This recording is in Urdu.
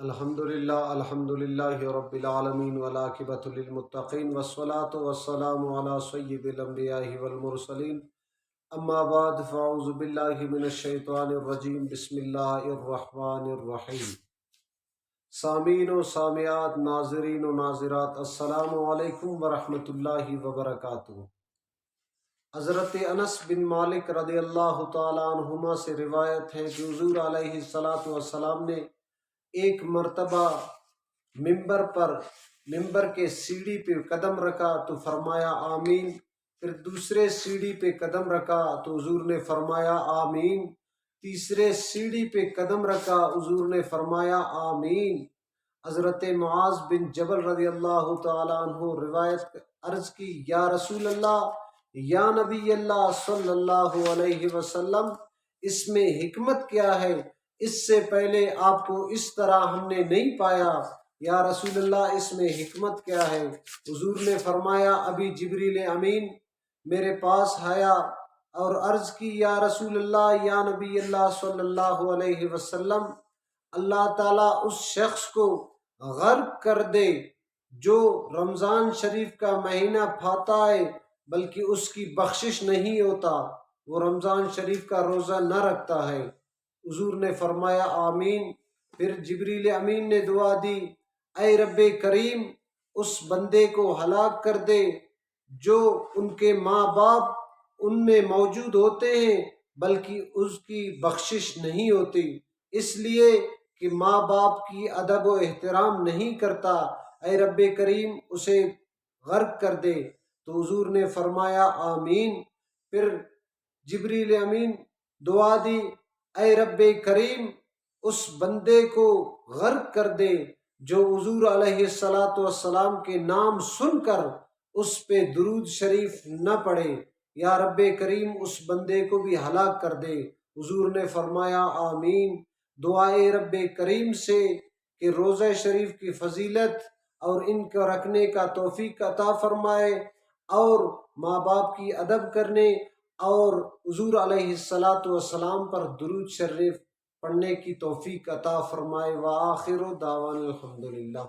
الحمدللہ رب العالمین والعاقبۃ للمتقین والصلاة والسلام علی سید الانبیاء والمرسلین اما بعد فاعوذ باللہ من الشیطان الرجیم بسم اللہ الرحمن الرحیم۔ سامعین و سامعات، ناظرین و ناظرات، السلام علیکم ورحمۃ اللہ وبرکاتہ۔ حضرت انس بن مالک رضی اللہ تعالیٰ عنہما سے روایت ہے کہ حضور علیہ الصلاۃ والسلام نے ایک مرتبہ ممبر کے سیڑھی پہ قدم رکھا تو فرمایا آمین، پھر دوسرے سیڑھی پہ قدم رکھا تو حضور نے فرمایا آمین، تیسرے سیڑھی پہ قدم رکھا حضور نے فرمایا آمین۔ حضرت معاذ بن جبل رضی اللہ تعالیٰ عنہ روایت عرض کی، یا رسول اللہ، یا نبی اللہ صلی اللہ علیہ وسلم، اس میں حکمت کیا ہے؟ اس سے پہلے آپ کو اس طرح ہم نے نہیں پایا، یا رسول اللہ اس میں حکمت کیا ہے؟ حضور نے فرمایا ابھی جبریل امین میرے پاس آیا اور عرض کی، یا رسول اللہ، یا نبی اللہ صلی اللہ علیہ وسلم، اللہ تعالیٰ اس شخص کو غرق کر دے جو رمضان شریف کا مہینہ پاتا ہے بلکہ اس کی بخشش نہیں ہوتا، وہ رمضان شریف کا روزہ نہ رکھتا ہے۔ حضور نے فرمایا آمین۔ پھر جبریل امین نے دعا دی، اے رب کریم، اس بندے کو ہلاک کر دے جو ان کے ماں باپ ان میں موجود ہوتے ہیں بلکہ اس کی بخشش نہیں ہوتی، اس لیے کہ ماں باپ کی ادب و احترام نہیں کرتا، اے رب کریم اسے غرق کر دے۔ تو حضور نے فرمایا آمین۔ پھر جبریل امین دعا دی، اے رب کریم اس بندے کو غرق کر دے جو حضور علیہ الصلاۃ والسلام کے نام سن کر اس پہ درود شریف نہ پڑھے، یا رب کریم اس بندے کو بھی ہلاک کر دے۔ حضور نے فرمایا آمین۔ دعائے رب کریم سے کہ روزہ شریف کی فضیلت اور ان کو رکھنے کا توفیق عطا فرمائے، اور ماں باپ کی ادب کرنے اور حضور علیہ الصلاۃ والسلام پر درود شریف پڑھنے کی توفیق عطا فرمائے۔ وآخر دعوانا الحمدللہ۔